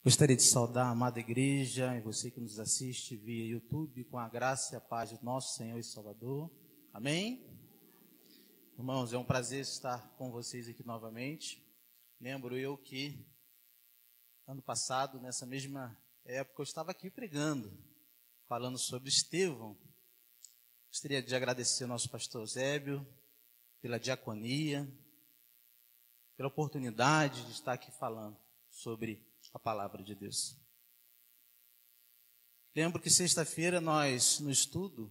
Gostaria de saudar a amada igreja e você que nos assiste via YouTube, com a graça e a paz do nosso Senhor e Salvador. Amém? Irmãos, é um prazer estar com vocês aqui novamente. Lembro eu que ano passado, nessa mesma época, eu estava aqui pregando, falando sobre Estevão. Gostaria de agradecer ao nosso pastor Zébio pela diaconia, pela oportunidade de estar aqui falando sobre a palavra de Deus. Lembro que sexta-feira nós, no estudo,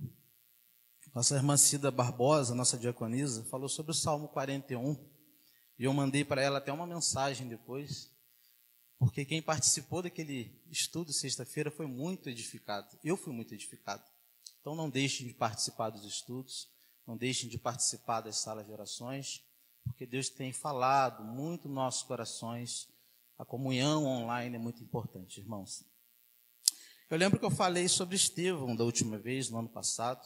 nossa irmã Cida Barbosa, nossa diaconisa, falou sobre o Salmo 41, e eu mandei para ela até uma mensagem depois, porque quem participou daquele estudo sexta-feira foi muito edificado, eu fui muito edificado. Então não deixem de participar dos estudos, não deixem de participar das salas de orações, porque Deus tem falado muito nos nossos corações. A comunhão online é muito importante, irmãos. Eu lembro que eu falei sobre Estevão da última vez, no ano passado,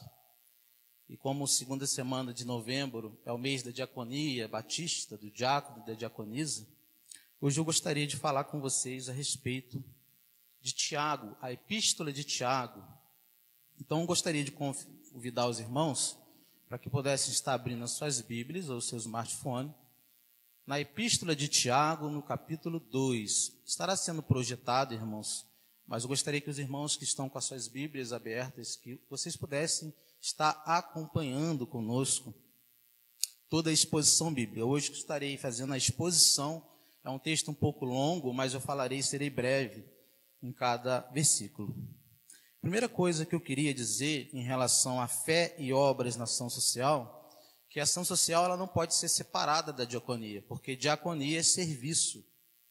e como segunda semana de novembro é o mês da diaconia batista, do diácono e da diaconisa, hoje eu gostaria de falar com vocês a respeito de Tiago, a epístola de Tiago. Então eu gostaria de convidar os irmãos para que pudessem estar abrindo as suas Bíblias ou seu smartphone, na epístola de Tiago, no capítulo 2, estará sendo projetado, irmãos, mas eu gostaria que os irmãos que estão com as suas Bíblias abertas, que vocês pudessem estar acompanhando conosco toda a exposição bíblica. Hoje que estarei fazendo a exposição, é um texto um pouco longo, mas eu serei breve em cada versículo. Primeira coisa que eu queria dizer em relação à fé e obras na ação social, que a ação social ela não pode ser separada da diaconia, porque diaconia é serviço,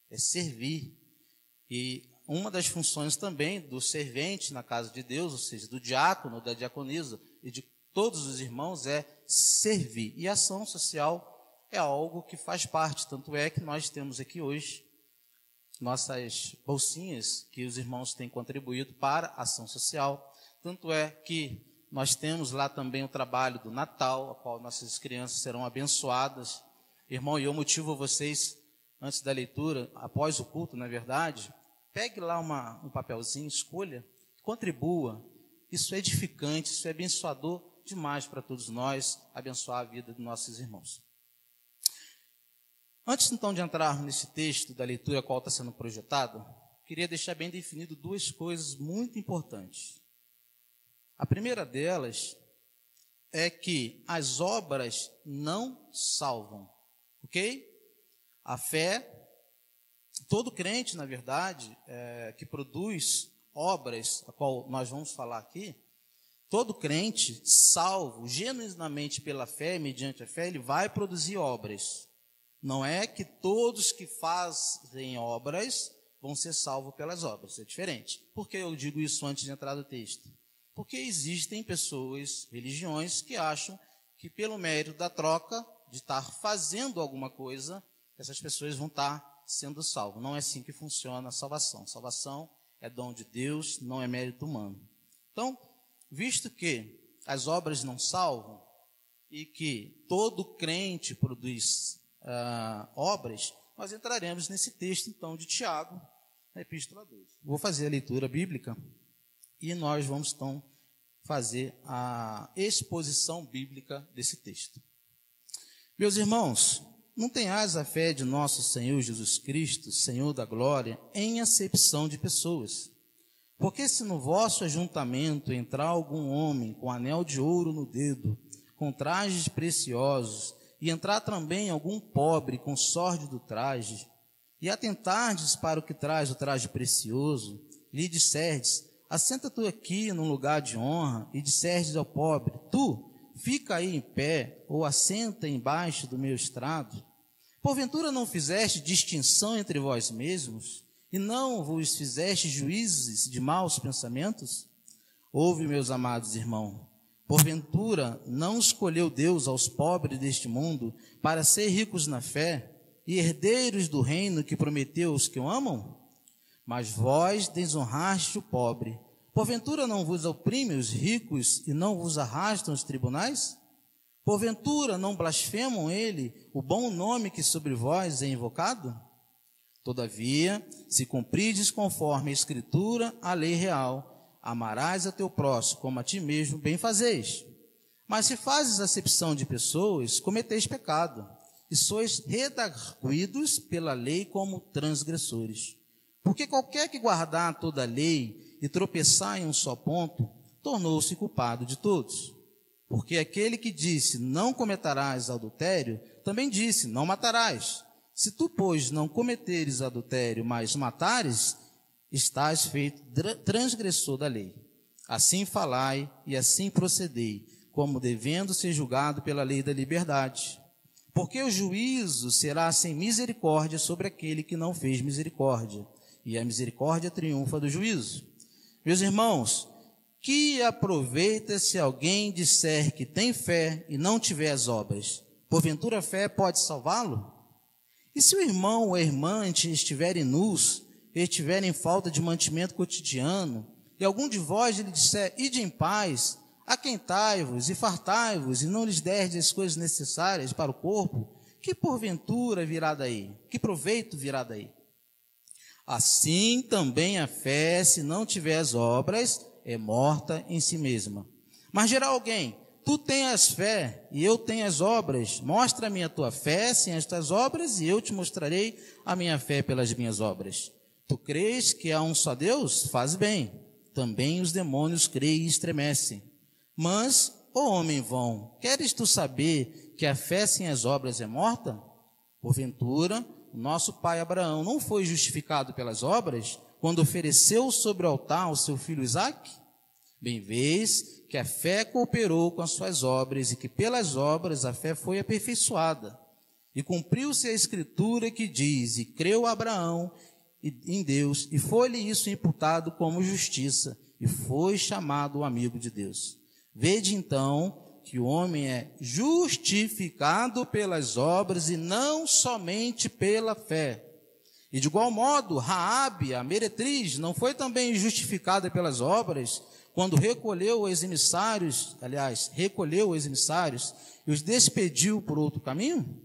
é servir. E uma das funções também do servente na casa de Deus, ou seja, do diácono, da diaconisa e de todos os irmãos é servir. E a ação social é algo que faz parte, tanto é que nós temos aqui hoje nossas bolsinhas que os irmãos têm contribuído para a ação social, tanto é que nós temos lá também o trabalho do Natal, a qual nossas crianças serão abençoadas. Irmão, e eu motivo vocês, antes da leitura, após o culto, na verdade, pegue lá um papelzinho, escolha, contribua. Isso é edificante, isso é abençoador demais para todos nós, abençoar a vida dos nossos irmãos. Antes, então, de entrar nesse texto da leitura qual está sendo projetado, queria deixar bem definido duas coisas muito importantes. A primeira delas é que as obras não salvam, ok? A fé, todo crente, na verdade, que produz obras, a qual nós vamos falar aqui, todo crente salvo genuinamente pela fé, mediante a fé, ele vai produzir obras. Não é que todos que fazem obras vão ser salvos pelas obras, é diferente. Por que eu digo isso antes de entrar no texto? Porque existem pessoas, religiões, que acham que pelo mérito da troca, de estar fazendo alguma coisa, essas pessoas vão estar sendo salvas. Não é assim que funciona a salvação. Salvação é dom de Deus, não é mérito humano. Então, visto que as obras não salvam e que todo crente produz obras, nós entraremos nesse texto, então, de Tiago, na Epístola 2. Vou fazer a leitura bíblica e nós vamos, então, fazer a exposição bíblica desse texto. Meus irmãos, não tenhais a fé de nosso Senhor Jesus Cristo, Senhor da glória, em acepção de pessoas. Porque se no vosso ajuntamento entrar algum homem com anel de ouro no dedo, com trajes preciosos, e entrar também algum pobre com sórdido traje, e atentardes para o que traz o traje precioso, e lhe disserdes, assenta tu aqui num lugar de honra, e disserdes ao pobre, tu, fica aí em pé, ou assenta embaixo do meu estrado. Porventura não fizeste distinção entre vós mesmos, e não vos fizeste juízes de maus pensamentos? Ouve, meus amados irmãos, porventura não escolheu Deus aos pobres deste mundo para ser ricos na fé e herdeiros do reino que prometeu aos que o amam? Mas vós desonraste o pobre. Porventura não vos oprimem os ricos e não vos arrastam os tribunais? Porventura não blasfemam ele o bom nome que sobre vós é invocado? Todavia, se cumprides conforme a Escritura, a lei real, amarás a teu próximo como a ti mesmo, bem fazeis. Mas se fazes acepção de pessoas, cometeis pecado, e sois redarguidos pela lei como transgressores. Porque qualquer que guardar toda a lei e tropeçar em um só ponto, tornou-se culpado de todos. Porque aquele que disse, não cometerás adultério, também disse, não matarás. Se tu, pois, não cometeres adultério, mas matares, estás feito transgressor da lei. Assim falai e assim procedei, como devendo ser julgado pela lei da liberdade. Porque o juízo será sem misericórdia sobre aquele que não fez misericórdia, e a misericórdia triunfa do juízo. Meus irmãos, que aproveita se alguém disser que tem fé e não tiver as obras? Porventura a fé pode salvá-lo? E se o irmão ou a irmã estiverem nus, e estiverem em falta de mantimento cotidiano, e algum de vós lhe disser, ide em paz, aquentai-vos e fartai-vos, e não lhes derdes as coisas necessárias para o corpo, que porventura virá daí? Que proveito virá daí? Assim também a fé, se não tiver as obras, é morta em si mesma. Mas dirá alguém, tu tens fé e eu tenho as obras, mostra-me a tua fé sem as tuas obras e eu te mostrarei a minha fé pelas minhas obras. Tu crês que há um só Deus? Faz bem. Também os demônios creem e estremecem. Mas, ó homem vão, queres tu saber que a fé sem as obras é morta? Porventura, o nosso pai Abraão não foi justificado pelas obras, quando ofereceu sobre o altar o seu filho Isaque? Bem vês que a fé cooperou com as suas obras e que pelas obras a fé foi aperfeiçoada. E cumpriu-se a escritura que diz, e creu Abraão em Deus, e foi-lhe isso imputado como justiça, e foi chamado o amigo de Deus. Vede então que o homem é justificado pelas obras e não somente pela fé. E de igual modo, Raabe, a meretriz, não foi também justificada pelas obras, quando recolheu os emissários e os despediu por outro caminho?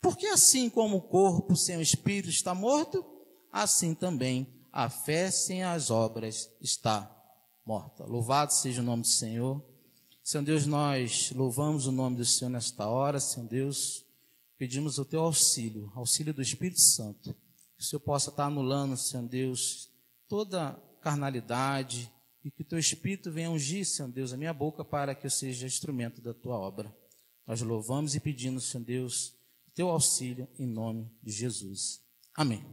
Porque assim como o corpo sem o espírito está morto, assim também a fé sem as obras está morta. Louvado seja o nome do Senhor. Senhor Deus, nós louvamos o nome do Senhor nesta hora. Senhor Deus, pedimos o teu auxílio do Espírito Santo. Que o Senhor possa estar anulando, Senhor Deus, toda carnalidade e que o teu Espírito venha ungir, Senhor Deus, a minha boca para que eu seja instrumento da tua obra. Nós louvamos e pedimos, Senhor Deus, o teu auxílio em nome de Jesus. Amém.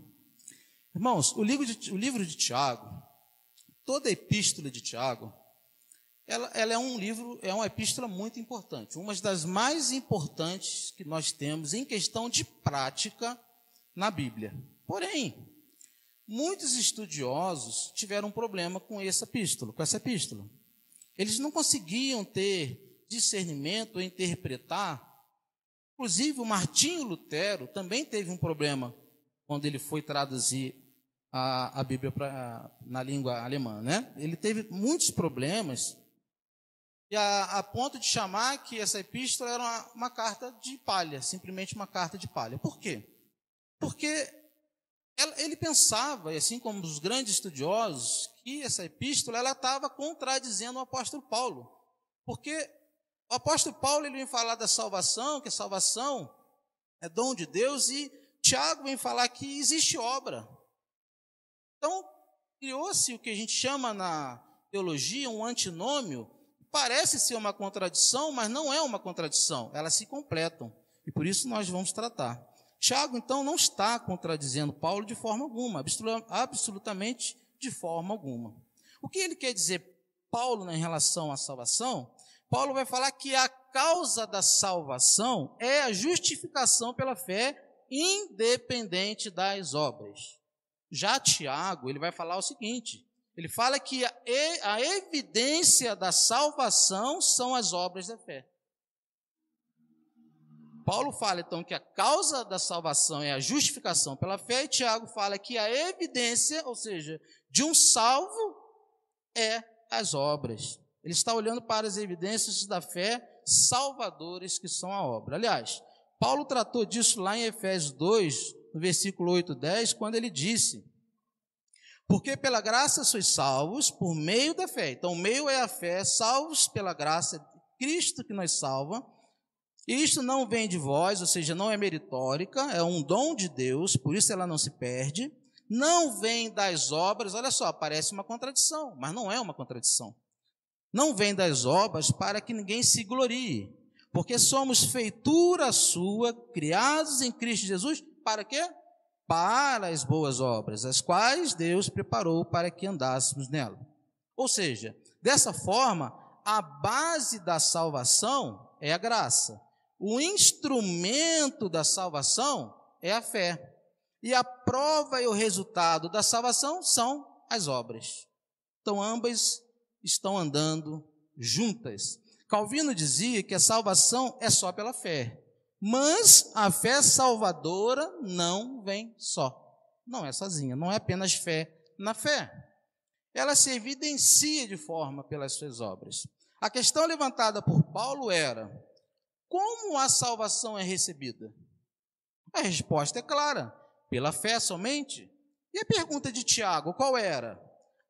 Irmãos, o livro de Tiago, toda a epístola de Tiago, ela é uma epístola muito importante, uma das mais importantes que nós temos em questão de prática na Bíblia. Porém, muitos estudiosos tiveram um problema com essa epístola. Eles não conseguiam ter discernimento ou interpretar. Inclusive, o Martinho Lutero também teve um problema quando ele foi traduzir a Bíblia na língua alemã, né? Ele teve muitos problemas, e a ponto de chamar que essa epístola era uma carta de palha, simplesmente uma carta de palha. Por quê? Porque ele pensava, e assim como os grandes estudiosos, que essa epístola ela estava contradizendo o apóstolo Paulo. Porque o apóstolo Paulo ele vem falar da salvação, que a salvação é dom de Deus, e Tiago vem falar que existe obra. Então, criou-se o que a gente chama na teologia um antinômio. Parece ser uma contradição, mas não é uma contradição, elas se completam, e por isso nós vamos tratar. Tiago, então, não está contradizendo Paulo de forma alguma, absolutamente de forma alguma. O que ele quer dizer, Paulo, em relação à salvação? Paulo vai falar que a causa da salvação é a justificação pela fé, independente das obras. Já Tiago, ele vai falar o seguinte, ele fala que a evidência da salvação são as obras da fé. Paulo fala, então, que a causa da salvação é a justificação pela fé, e Tiago fala que a evidência, ou seja, de um salvo, é as obras. Ele está olhando para as evidências da fé salvadoras que são a obra. Aliás, Paulo tratou disso lá em Efésios 2, no versículo 8, 10, quando ele disse: porque pela graça sois salvos por meio da fé. Então, o meio é a fé, salvos pela graça de Cristo que nos salva. E isto não vem de vós, ou seja, não é meritórica, é um dom de Deus, por isso ela não se perde. Não vem das obras, olha só, parece uma contradição, mas não é uma contradição. Não vem das obras para que ninguém se glorie, porque somos feitura sua, criados em Cristo Jesus, para quê? Para as boas obras, as quais Deus preparou para que andássemos nela. Ou seja, dessa forma, a base da salvação é a graça. O instrumento da salvação é a fé. E a prova e o resultado da salvação são as obras. Então, ambas estão andando juntas. Calvino dizia que a salvação é só pela fé, mas a fé salvadora não vem só. Não é sozinha, não é apenas fé na fé. Ela se evidencia de forma pelas suas obras. A questão levantada por Paulo era: como a salvação é recebida? A resposta é clara: pela fé somente. E a pergunta de Tiago, qual era?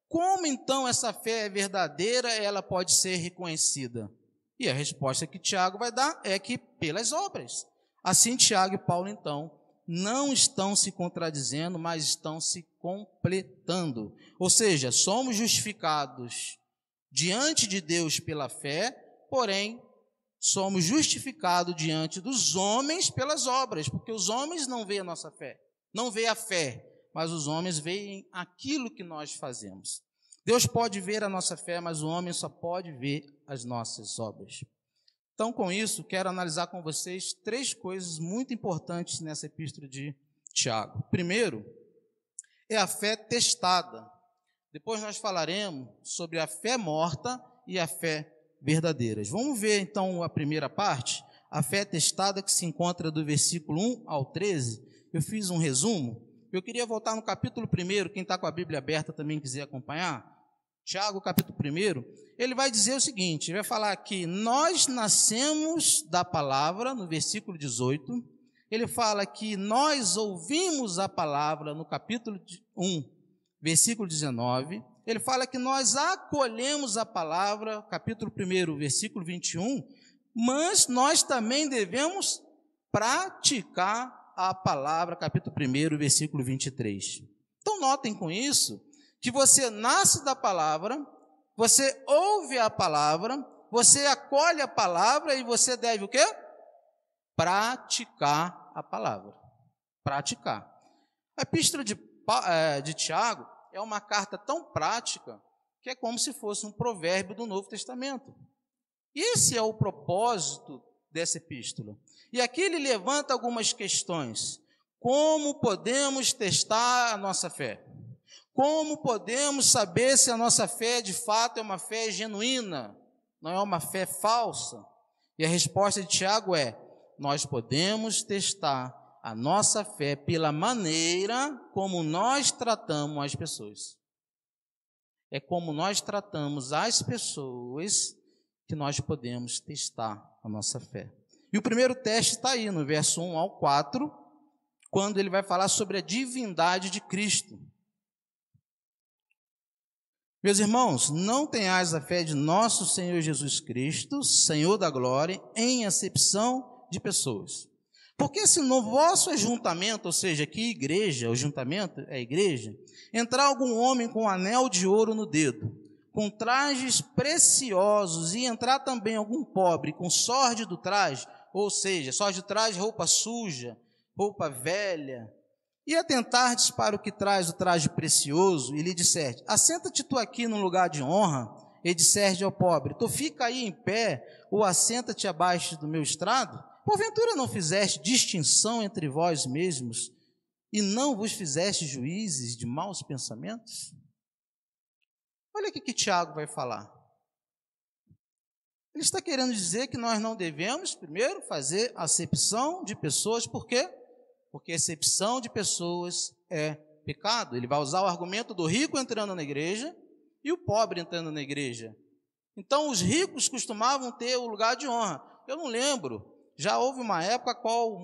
Como então essa fé é verdadeira, ela pode ser reconhecida? E a resposta que Tiago vai dar é que pelas obras. Assim, Tiago e Paulo, então, não estão se contradizendo, mas estão se completando. Ou seja, somos justificados diante de Deus pela fé, porém, somos justificados diante dos homens pelas obras, porque os homens não veem a nossa fé, não veem a fé, mas os homens veem aquilo que nós fazemos. Deus pode ver a nossa fé, mas o homem só pode ver as nossas obras. Então, com isso, quero analisar com vocês 3 coisas muito importantes nessa epístola de Tiago. Primeiro, é a fé testada. Depois nós falaremos sobre a fé morta e a fé verdadeira. Vamos ver, então, a primeira parte, a fé testada, que se encontra do versículo 1 ao 13. Eu fiz um resumo. Eu queria voltar no capítulo 1, quem está com a Bíblia aberta também quiser acompanhar. Tiago, capítulo 1, ele vai dizer o seguinte, ele vai falar que nós nascemos da palavra, no versículo 18, ele fala que nós ouvimos a palavra, no capítulo 1, versículo 19, ele fala que nós acolhemos a palavra, capítulo 1, versículo 21, mas nós também devemos praticar a palavra, capítulo 1, versículo 23. Então, notem com isso, que você nasce da palavra, você ouve a palavra, você acolhe a palavra e você deve o quê? Praticar a palavra. Praticar. A epístola de Tiago é uma carta tão prática que é como se fosse um provérbio do Novo Testamento. E esse é o propósito dessa epístola. E aqui ele levanta algumas questões. Como podemos testar a nossa fé? Como podemos saber se a nossa fé de fato é uma fé genuína, não é uma fé falsa? E a resposta de Tiago é: nós podemos testar a nossa fé pela maneira como nós tratamos as pessoas. É como nós tratamos as pessoas que nós podemos testar a nossa fé. E o primeiro teste está aí, no verso 1 ao 4, quando ele vai falar sobre a divindade de Cristo. Meus irmãos, não tenhais a fé de nosso Senhor Jesus Cristo, Senhor da glória, em acepção de pessoas. Porque se no vosso ajuntamento, ou seja, aqui igreja, o ajuntamento é a igreja, entrar algum homem com um anel de ouro no dedo, com trajes preciosos, e entrar também algum pobre com sorte do traje, ou seja, sorte do traje, roupa suja, roupa velha, e atentardes para o que traz o traje precioso, e lhe disserte: assenta-te tu aqui num lugar de honra, e disserte ao pobre: tu fica aí em pé, ou assenta-te abaixo do meu estrado? Porventura não fizeste distinção entre vós mesmos, e não vos fizeste juízes de maus pensamentos? Olha o que Tiago vai falar. Ele está querendo dizer que nós não devemos, primeiro, fazer acepção de pessoas. Por quê? Porque acepção de pessoas é pecado. Ele vai usar o argumento do rico entrando na igreja e o pobre entrando na igreja. Então, os ricos costumavam ter o lugar de honra. Eu não lembro Já houve uma época qual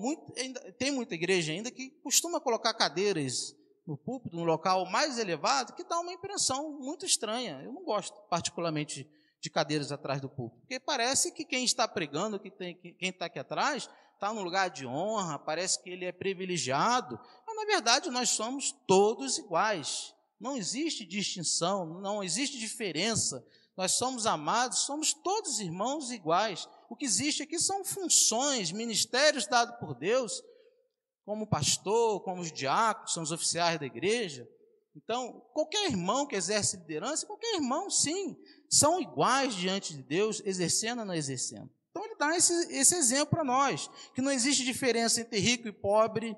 tem muita igreja ainda que costuma colocar cadeiras no púlpito, no local mais elevado, que dá uma impressão muito estranha. Eu não gosto particularmente de cadeiras atrás do púlpito, porque parece que quem está pregando, quem está aqui atrás, está num lugar de honra, parece que ele é privilegiado, mas na verdade nós somos todos iguais. Não existe distinção, não existe diferença. Nós somos amados, somos todos irmãos iguais. O que existe aqui são funções, ministérios dados por Deus, como pastor, como os diáconos, são os oficiais da igreja. Então, qualquer irmão que exerce liderança, qualquer irmão, sim, são iguais diante de Deus, exercendo ou não exercendo. Então, ele dá esse exemplo para nós, que não existe diferença entre rico e pobre,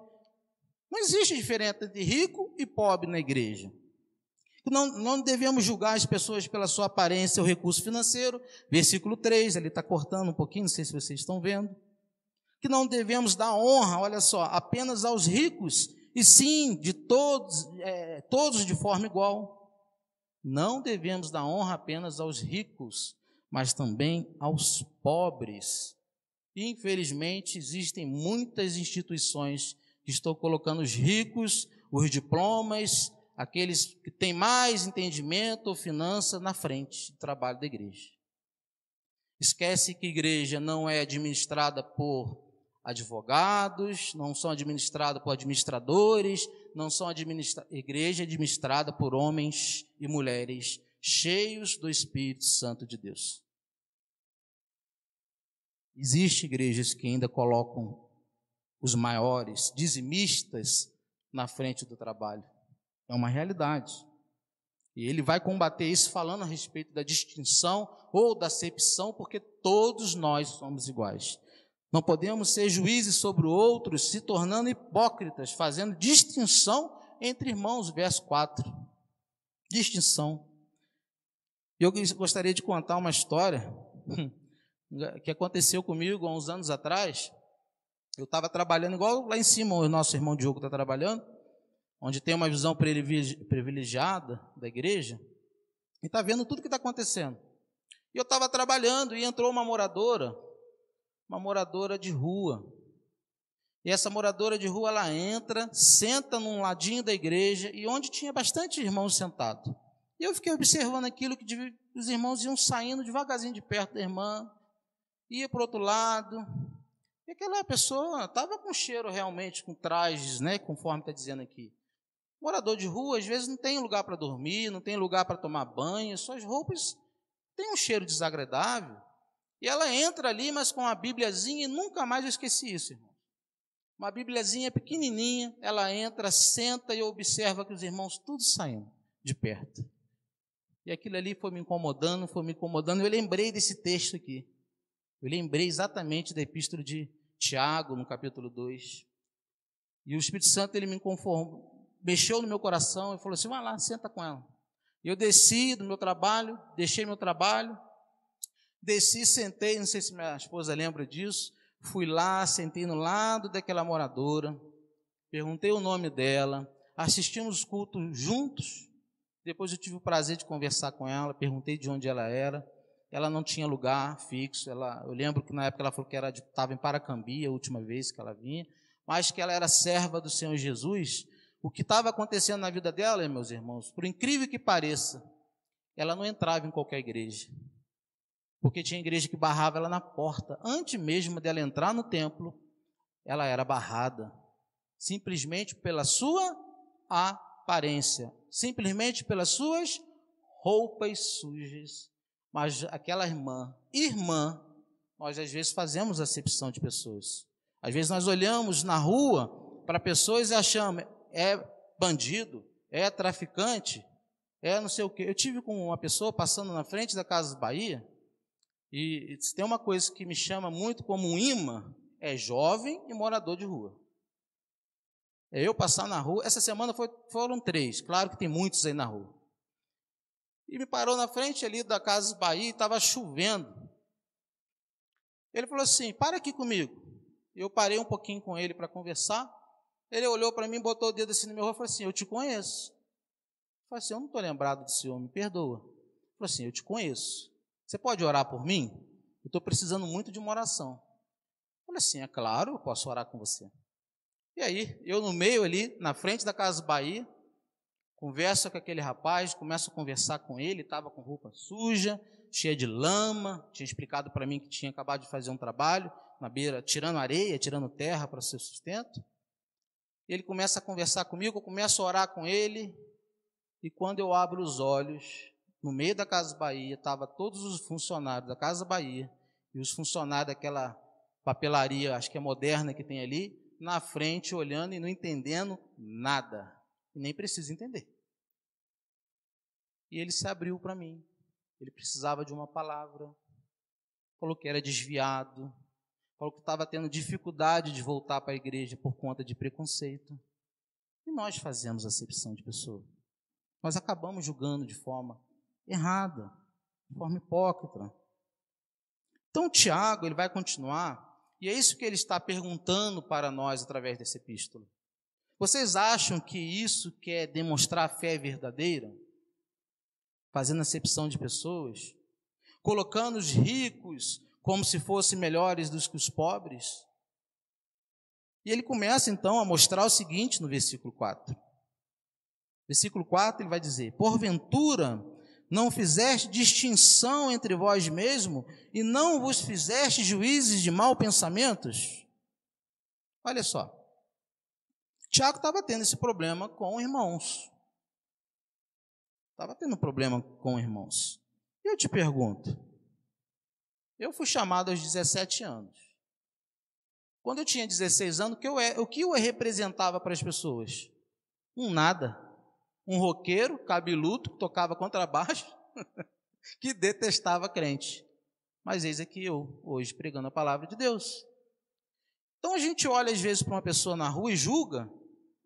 não existe diferença entre rico e pobre na igreja. Não devemos julgar as pessoas pela sua aparência ou recurso financeiro. Versículo 3, ele está cortando um pouquinho, não sei se vocês estão vendo. Que não devemos dar honra, olha só, apenas aos ricos, e sim, de todos de forma igual. Não devemos dar honra apenas aos ricos, mas também aos pobres. Infelizmente, existem muitas instituições que estão colocando os ricos, os diplomas, aqueles que têm mais entendimento ou finança na frente do trabalho da igreja. Esquece que a igreja não é administrada por advogados, não são administradas por administradores, igreja é administrada por homens e mulheres cheios do Espírito Santo de Deus. Existem igrejas que ainda colocam os maiores dizimistas na frente do trabalho. É uma realidade. E ele vai combater isso falando a respeito da distinção ou da acepção, porque todos nós somos iguais. Não podemos ser juízes sobre outros, se tornando hipócritas, fazendo distinção entre irmãos, verso 4. Distinção. Eu gostaria de contar uma história que aconteceu comigo há uns anos atrás. Eu estava trabalhando, igual lá em cima o nosso irmão Diogo está trabalhando, onde tem uma visão privilegiada da igreja, e está vendo tudo que está acontecendo. E eu estava trabalhando e entrou uma moradora de rua. E essa moradora de rua, ela entra, senta num ladinho da igreja, e onde tinha bastante irmãos sentados. E eu fiquei observando aquilo, que os irmãos iam saindo devagarzinho de perto da irmã, ia para o outro lado, e aquela pessoa estava com cheiro realmente, com trajes, né, conforme está dizendo aqui. Morador de rua, às vezes, não tem lugar para dormir, não tem lugar para tomar banho, suas roupas têm um cheiro desagradável. E ela entra ali, mas com uma bíbliazinha, e nunca mais eu esqueci isso, irmão. Uma bíbliazinha pequenininha, ela entra, senta e observa que os irmãos tudo saindo de perto. E aquilo ali foi me incomodando. Eu lembrei desse texto aqui. Eu lembrei exatamente da epístola de Tiago, no capítulo 2. E o Espírito Santo, ele me mexeu no meu coração e falou assim: vai lá, senta com ela. E eu desci do meu trabalho, deixei meu trabalho, desci, sentei, não sei se minha esposa lembra disso, fui lá, sentei no lado daquela moradora, perguntei o nome dela, assistimos os cultos juntos, depois eu tive o prazer de conversar com ela, perguntei de onde ela era, ela não tinha lugar fixo, eu lembro que na época ela falou que estava em Paracambi, a última vez que ela vinha, mas que ela era serva do Senhor Jesus. O que estava acontecendo na vida dela, meus irmãos, por incrível que pareça, ela não entrava em qualquer igreja, porque tinha igreja que barrava ela na porta. Antes mesmo dela entrar no templo, ela era barrada, simplesmente pela sua aparência, simplesmente pelas suas roupas sujas. Mas aquela irmã, nós às vezes fazemos acepção de pessoas. Às vezes nós olhamos na rua para pessoas e achamos: é bandido, é traficante, é não sei o quê. Eu tive com uma pessoa passando na frente da Casas Bahia, e se tem uma coisa que me chama muito como um imã, é jovem e morador de rua. É eu passar na rua, essa semana foram 3, claro que tem muitos aí na rua. E me parou na frente ali da Casas Bahia, e estava chovendo. Ele falou assim: para aqui comigo. Eu parei um pouquinho com ele para conversar. Ele olhou para mim, botou o dedo assim no meu rosto e falou assim: eu te conheço. Eu falei assim: eu não estou lembrado desse homem, perdoa. Ele falou assim: eu te conheço. Você pode orar por mim? Eu estou precisando muito de uma oração. falei assim, é claro, eu posso orar com você. E aí, eu no meio ali, na frente da Casa Bahia, converso com aquele rapaz, começo a conversar com ele, estava com roupa suja, cheia de lama, tinha explicado para mim que tinha acabado de fazer um trabalho na beira, tirando areia, tirando terra para seu sustento. Ele começa a conversar comigo, eu começo a orar com ele, e quando eu abro os olhos, no meio da Casa Bahia, estavam todos os funcionários da Casa Bahia, e os funcionários daquela papelaria, acho que é moderna que tem ali, na frente, olhando e não entendendo nada. E nem precisa entender. E ele se abriu para mim. Ele precisava de uma palavra. Falou que era desviado. Falou que estava tendo dificuldade de voltar para a igreja por conta de preconceito. E nós fazemos acepção de pessoa. Nós acabamos julgando de forma errada, de forma hipócrita. Então, Tiago, ele vai continuar, e é isso que ele está perguntando para nós através dessa epístola. Vocês acham que isso quer demonstrar a fé verdadeira? Fazendo acepção de pessoas? Colocando os ricos como se fossem melhores do que os pobres? E ele começa então a mostrar o seguinte no versículo 4. Versículo 4 ele vai dizer, porventura não fizeste distinção entre vós mesmos e não vos fizeste juízes de maus pensamentos? Olha só. Tiago estava tendo esse problema com irmãos. Estava tendo problema com irmãos. E eu te pergunto, eu fui chamado aos 17 anos. Quando eu tinha 16 anos, o que eu representava para as pessoas? Um nada. Um roqueiro, cabeludo, que tocava contrabaixo, que detestava crente. Mas eis aqui eu, hoje, pregando a palavra de Deus. Então a gente olha às vezes para uma pessoa na rua e julga,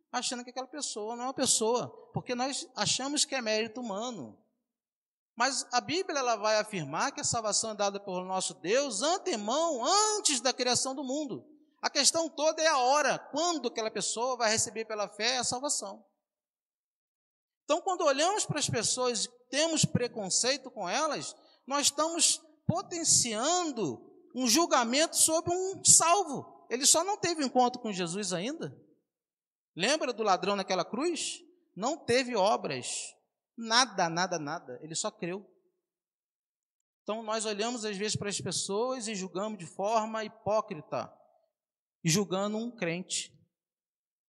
achando que aquela pessoa não é uma pessoa, porque nós achamos que é mérito humano. Mas a Bíblia ela vai afirmar que a salvação é dada por nosso Deus antemão, antes da criação do mundo. A questão toda é a hora, quando aquela pessoa vai receber pela fé a salvação. Então, quando olhamos para as pessoas e temos preconceito com elas, nós estamos potenciando um julgamento sobre um salvo. Ele só não teve encontro com Jesus ainda. Lembra do ladrão naquela cruz? Não teve obras. Nada, nada, nada. Ele só creu. Então, nós olhamos às vezes para as pessoas e julgamos de forma hipócrita. E julgando um crente.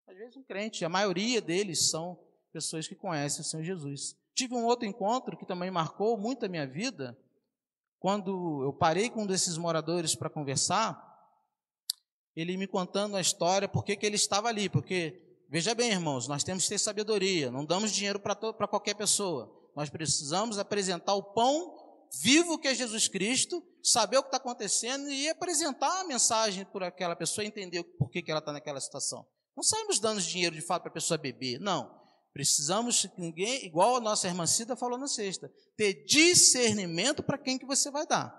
Às vezes um crente. A maioria deles são pessoas que conhecem o Senhor Jesus. Tive um outro encontro que também marcou muito a minha vida. Quando eu parei com um desses moradores para conversar, ele me contando a história, por que ele estava ali. Porque, veja bem, irmãos, nós temos que ter sabedoria, não damos dinheiro para qualquer pessoa. Nós precisamos apresentar o pão vivo que é Jesus Cristo, saber o que está acontecendo e apresentar a mensagem por aquela pessoa, entender por que ela está naquela situação. Não saímos dando dinheiro de fato para a pessoa beber, não. Precisamos, igual a nossa irmã Cida falou na sexta, ter discernimento para quem que você vai dar.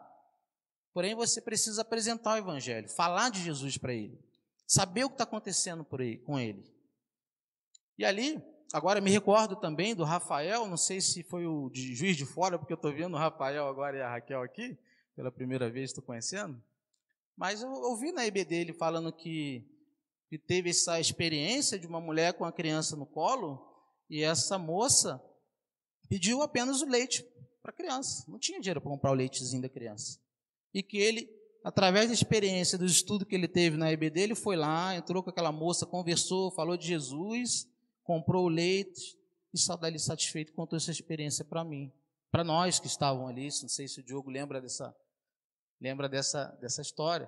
Porém, você precisa apresentar o Evangelho, falar de Jesus para ele, saber o que está acontecendo com ele. E ali, agora me recordo também do Rafael, não sei se foi o de Juiz de Fora, porque eu estou vendo o Rafael agora e a Raquel aqui, pela primeira vez estou conhecendo, mas eu ouvi na EB dele falando que teve essa experiência de uma mulher com a criança no colo, e essa moça pediu apenas o leite para a criança. Não tinha dinheiro para comprar o leitezinho da criança. E que ele, através da experiência, do estudo que ele teve na EBD, ele foi lá, entrou com aquela moça, conversou, falou de Jesus, comprou o leite e saiu dali satisfeito, contou essa experiência para mim. Para nós que estavam ali, não sei se o Diogo lembra dessa história.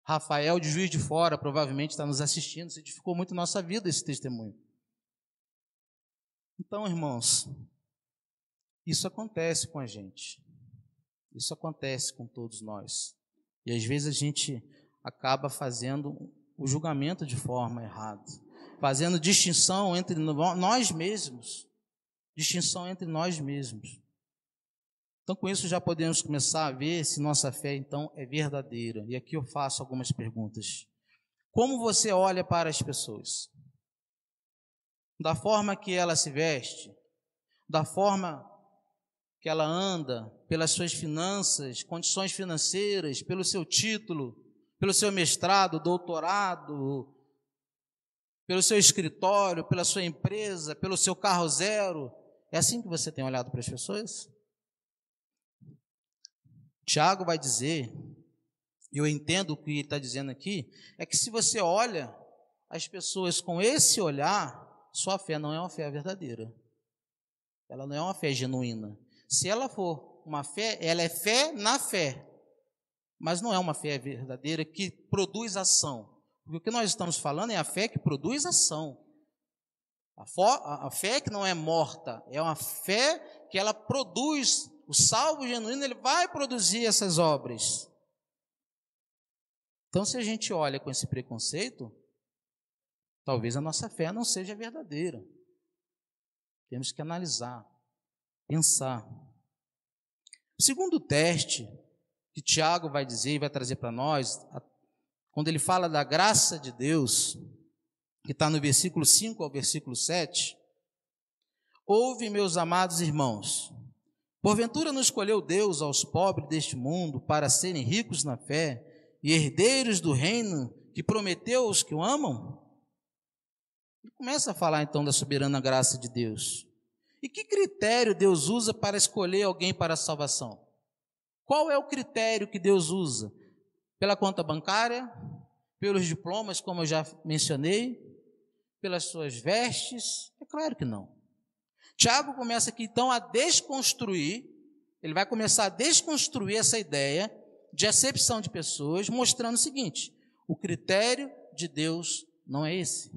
Rafael, de Juiz de Fora, provavelmente está nos assistindo, se edificou muito nossa vida esse testemunho. Então, irmãos, isso acontece com a gente. Isso acontece com todos nós. E às vezes a gente acaba fazendo o julgamento de forma errada, fazendo distinção entre nós mesmos. Distinção entre nós mesmos. Então, com isso já podemos começar a ver se nossa fé, então, é verdadeira. E aqui eu faço algumas perguntas. Como você olha para as pessoas? Da forma que ela se veste? Da forma que ela anda, pelas suas finanças, condições financeiras, pelo seu título, pelo seu mestrado, doutorado, pelo seu escritório, pela sua empresa, pelo seu carro zero. É assim que você tem olhado para as pessoas? Tiago vai dizer, eu entendo o que ele está dizendo aqui, é que se você olha as pessoas com esse olhar, sua fé não é uma fé verdadeira. Ela não é uma fé genuína. Se ela for uma fé, ela é fé na fé, mas não é uma fé verdadeira que produz ação. Porque o que nós estamos falando é a fé que produz ação. A fé que não é morta, é uma fé que ela produz. O salvo genuíno, ele vai produzir essas obras. Então, se a gente olha com esse preconceito, talvez a nossa fé não seja verdadeira. Temos que analisar, pensar. O segundo teste que Tiago vai dizer e vai trazer para nós, quando ele fala da graça de Deus, que está no versículo 5 ao versículo 7, ouve, meus amados irmãos, porventura não escolheu Deus aos pobres deste mundo para serem ricos na fé e herdeiros do reino que prometeu aos que o amam? Ele começa a falar então da soberana graça de Deus. E que critério Deus usa para escolher alguém para a salvação? Qual é o critério que Deus usa? Pela conta bancária? Pelos diplomas, como eu já mencionei? Pelas suas vestes? É claro que não. Tiago começa aqui então a desconstruir, ele vai começar a desconstruir essa ideia de acepção de pessoas, mostrando o seguinte: o critério de Deus não é esse.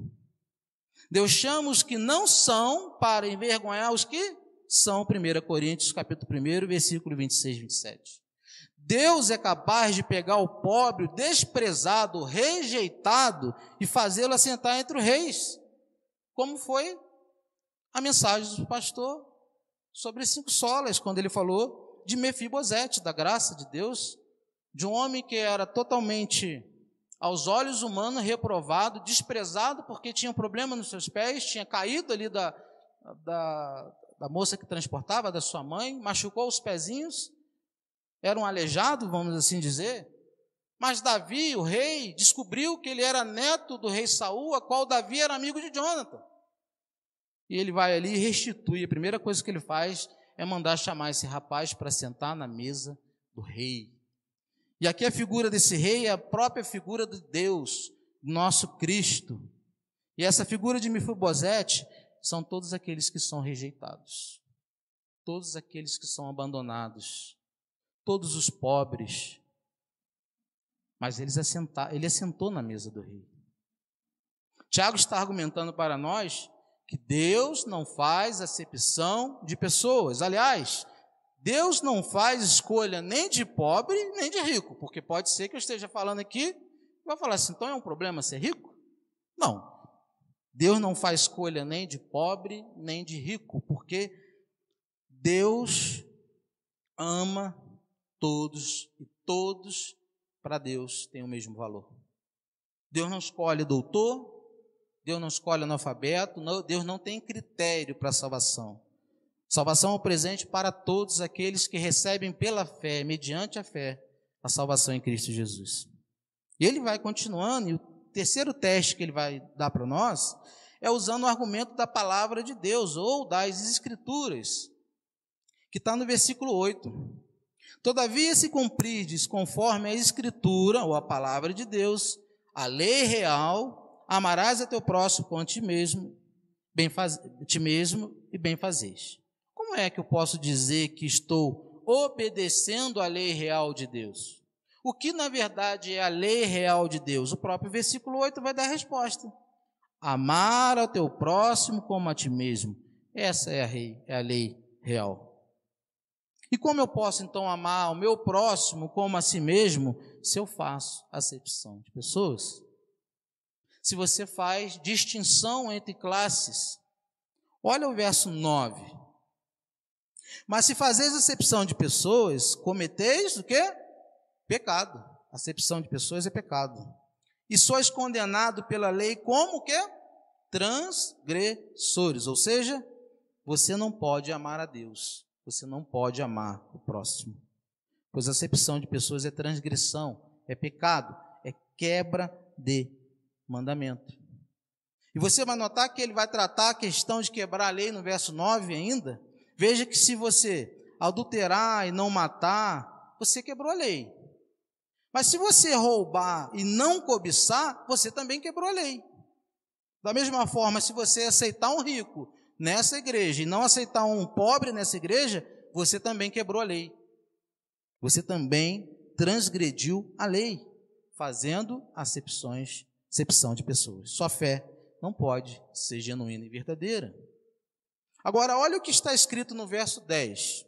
Deus chama os que não são para envergonhar os que são. 1 Coríntios capítulo 1, versículo 26 e 27. Deus é capaz de pegar o pobre, o desprezado, o rejeitado e fazê-lo assentar entre os reis, como foi a mensagem do pastor sobre 5 solas, quando ele falou de Mefibosete, da graça de Deus, de um homem que era totalmente, aos olhos humanos, reprovado, desprezado, porque tinha um problema nos seus pés, tinha caído ali da moça que transportava, da sua mãe, machucou os pezinhos, era um aleijado, vamos assim dizer. Mas Davi, o rei, descobriu que ele era neto do rei Saul, a qual Davi era amigo de Jonathan. E ele vai ali e restitui. A primeira coisa que ele faz é mandar chamar esse rapaz para sentar na mesa do rei. E aqui a figura desse rei é a própria figura de Deus, nosso Cristo. E essa figura de Mefibosete são todos aqueles que são rejeitados, todos aqueles que são abandonados, todos os pobres. Mas ele assentou na mesa do rei. Tiago está argumentando para nós que Deus não faz acepção de pessoas. Aliás, Deus não faz escolha nem de pobre, nem de rico, porque pode ser que eu esteja falando aqui e vai falar assim, então é um problema ser rico? Não. Deus não faz escolha nem de pobre, nem de rico, porque Deus ama todos e todos para Deus têm o mesmo valor. Deus não escolhe doutor, Deus não escolhe analfabeto, Deus não tem critério para a salvação. Salvação é um presente para todos aqueles que recebem pela fé, mediante a fé, a salvação em Cristo Jesus. E ele vai continuando, e o terceiro teste que ele vai dar para nós é usando o argumento da palavra de Deus, ou das Escrituras, que está no versículo 8. Todavia, se cumprides conforme a Escritura, ou a palavra de Deus, a lei real, amarás a teu próximo como ti mesmo e bem fazes. Como é que eu posso dizer que estou obedecendo a lei real de Deus? O que na verdade é a lei real de Deus? O próprio versículo 8 vai dar a resposta. Amar ao teu próximo como a ti mesmo. Essa é a lei real. E como eu posso então amar ao meu próximo como a si mesmo, se eu faço acepção de pessoas? Se você faz distinção entre classes. Olha o verso 9. Mas se fazeis acepção de pessoas, cometeis o quê? Pecado. Acepção de pessoas é pecado. E sois condenado pela lei como o quê? Transgressores. Ou seja, você não pode amar a Deus você não pode amar o próximo. Pois a acepção de pessoas é transgressão, é pecado, é quebra de mandamento. E você vai notar que ele vai tratar a questão de quebrar a lei no verso 9 ainda. Veja que se você adulterar e não matar, você quebrou a lei. Mas se você roubar e não cobiçar, você também quebrou a lei. Da mesma forma, se você aceitar um rico nessa igreja e não aceitar um pobre nessa igreja, você também quebrou a lei. Você também transgrediu a lei, fazendo acepção de pessoas. Sua fé não pode ser genuína e verdadeira. Agora, olha o que está escrito no verso 10.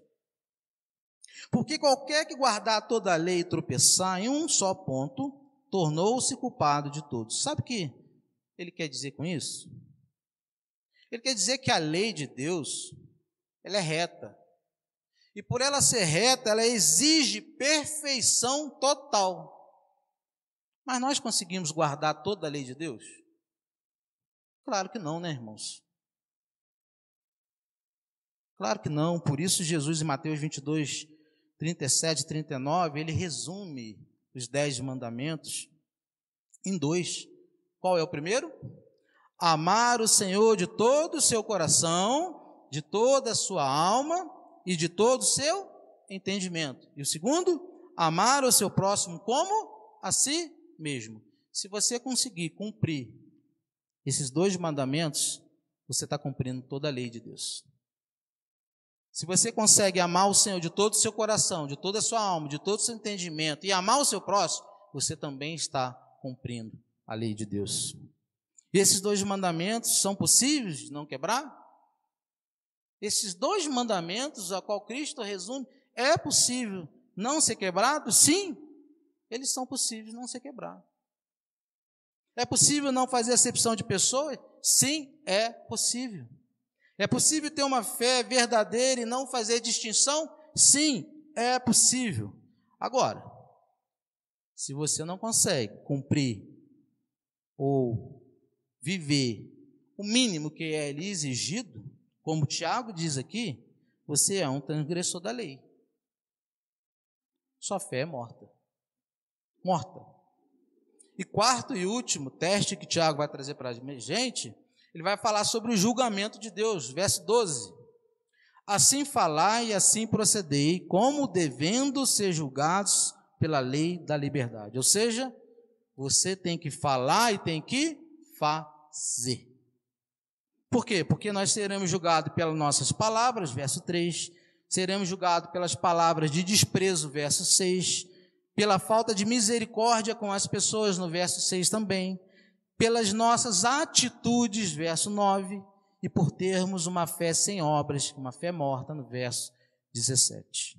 Porque qualquer que guardar toda a lei e tropeçar em um só ponto, tornou-se culpado de todos. Sabe o que ele quer dizer com isso? Ele quer dizer que a lei de Deus, ela é reta. E por ela ser reta, ela exige perfeição total. Mas nós conseguimos guardar toda a lei de Deus? Claro que não, né, irmãos? Claro que não. Por isso Jesus em Mateus 22, 37 e 39, ele resume os 10 mandamentos em 2. Qual é o primeiro? Amar o Senhor de todo o seu coração, de toda a sua alma e de todo o seu entendimento. E o segundo, amar o seu próximo como a si mesmo. Se você conseguir cumprir esses 2 mandamentos, você está cumprindo toda a lei de Deus. Se você consegue amar o Senhor de todo o seu coração, de toda a sua alma, de todo o seu entendimento, e amar o seu próximo, você também está cumprindo a lei de Deus. E esses 2 mandamentos são possíveis de não quebrar? Esses 2 mandamentos, a qual Cristo resume, é possível não ser quebrado? Sim, eles são possíveis de não ser quebrados. É possível não fazer acepção de pessoas? Sim, é possível. É possível ter uma fé verdadeira e não fazer distinção? Sim, é possível. Agora, se você não consegue cumprir ou viver o mínimo que é lhe exigido, como Tiago diz aqui, você é um transgressor da lei. Sua fé é morta. Morta. E quarto e último teste que Tiago vai trazer para a gente, ele vai falar sobre o julgamento de Deus, verso 12. Assim falai e assim procedei, como devendo ser julgados pela lei da liberdade. Ou seja, você tem que falar e tem que fazer. Por quê? Porque nós seremos julgados pelas nossas palavras, verso 3, seremos julgados pelas palavras de desprezo, verso 6, pela falta de misericórdia com as pessoas, no verso 6 também, pelas nossas atitudes, verso 9, e por termos uma fé sem obras, uma fé morta, no verso 17.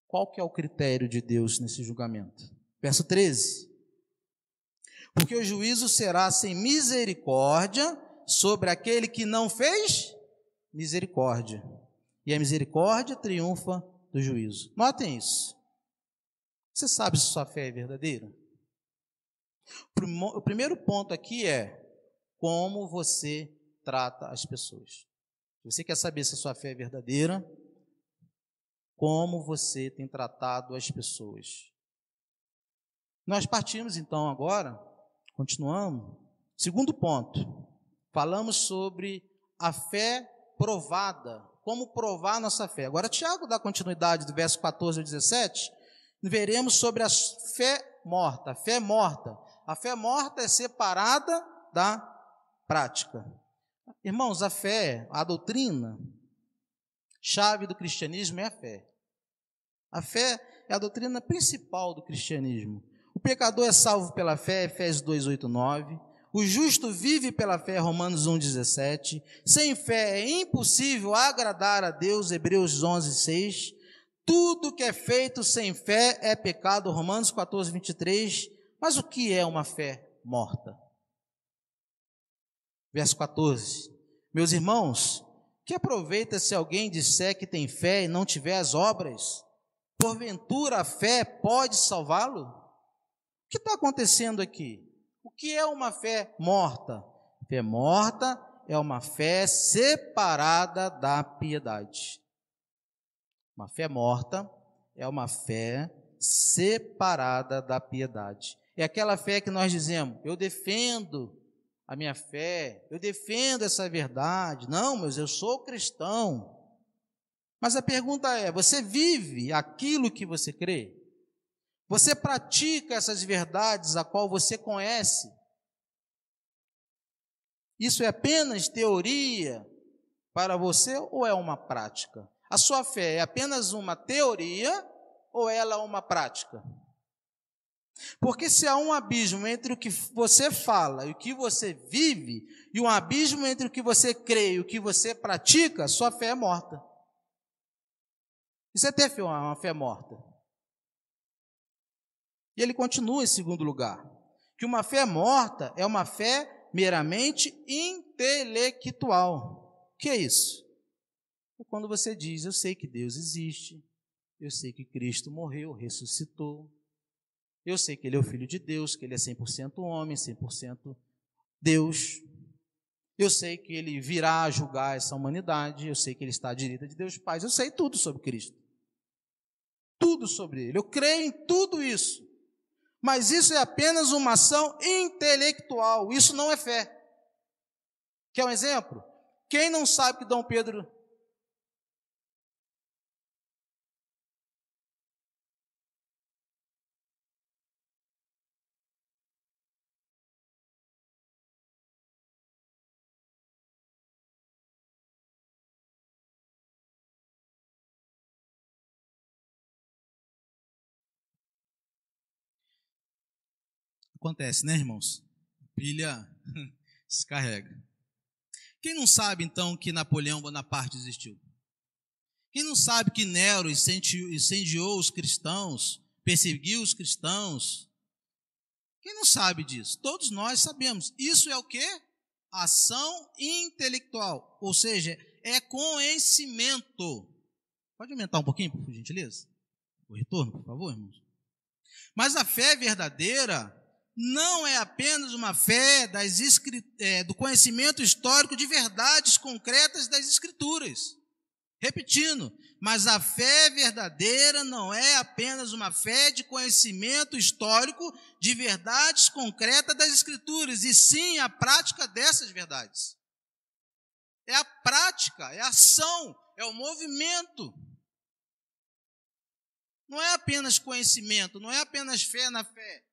Qual que é o critério de Deus nesse julgamento? Verso 13. Porque o juízo será sem misericórdia sobre aquele que não fez misericórdia. E a misericórdia triunfa do juízo. Notem isso. Você sabe se sua fé é verdadeira? O primeiro ponto aqui é como você trata as pessoas. Se você quer saber se a sua fé é verdadeira, como você tem tratado as pessoas. Nós partimos então agora, continuamos. Segundo ponto, falamos sobre a fé provada, como provar nossa fé. Agora Tiago dá continuidade do verso 14 ao 17, veremos sobre a fé morta. A fé morta. A fé morta é separada da prática. Irmãos, a fé, a doutrina, chave do cristianismo é a fé. A fé é a doutrina principal do cristianismo. O pecador é salvo pela fé, Efésios 2, 8, 9. O justo vive pela fé, Romanos 1, 17. Sem fé é impossível agradar a Deus, Hebreus 11, 6. Tudo que é feito sem fé é pecado, Romanos 14, 23. Mas o que é uma fé morta? Verso 14. Meus irmãos, que aproveita se alguém disser que tem fé e não tiver as obras? Porventura a fé pode salvá-lo? O que está acontecendo aqui? O que é uma fé morta? Fé morta é uma fé separada da piedade. Uma fé morta é uma fé separada da piedade. É aquela fé que nós dizemos, eu defendo a minha fé, eu defendo essa verdade. Não, mas eu sou cristão. Mas a pergunta é, você vive aquilo que você crê? Você pratica essas verdades a qual você conhece? Isso é apenas teoria para você ou é uma prática? A sua fé é apenas uma teoria ou ela é uma prática? Porque se há um abismo entre o que você fala e o que você vive, e um abismo entre o que você crê e o que você pratica, sua fé é morta. Isso é ter uma fé morta. E ele continua em segundo lugar, que uma fé morta é uma fé meramente intelectual. O que é isso? É quando você diz, eu sei que Deus existe, eu sei que Cristo morreu, ressuscitou, eu sei que Ele é o Filho de Deus, que Ele é 100% homem, 100% Deus, eu sei que Ele virá julgar essa humanidade, eu sei que Ele está à direita de Deus Pai, eu sei tudo sobre Cristo, tudo sobre Ele, eu creio em tudo isso. Mas isso é apenas uma ação intelectual, isso não é fé. Quer um exemplo? Quem não sabe que Dom Pedro... Acontece, né, irmãos? Pilha descarrega. Quem não sabe, então, que Napoleão Bonaparte existiu? Quem não sabe que Nero incendiou os cristãos, perseguiu os cristãos? Quem não sabe disso? Todos nós sabemos. Isso é o quê? Ação intelectual, ou seja, é conhecimento. Pode aumentar um pouquinho, por gentileza? O retorno, por favor, irmãos. Mas a fé verdadeira não é apenas uma fé do conhecimento histórico de verdades concretas das Escrituras. Repetindo, mas a fé verdadeira não é apenas uma fé de conhecimento histórico de verdades concretas das Escrituras, e sim a prática dessas verdades. É a prática, é a ação, é o movimento. Não é apenas conhecimento, não é apenas fé na fé.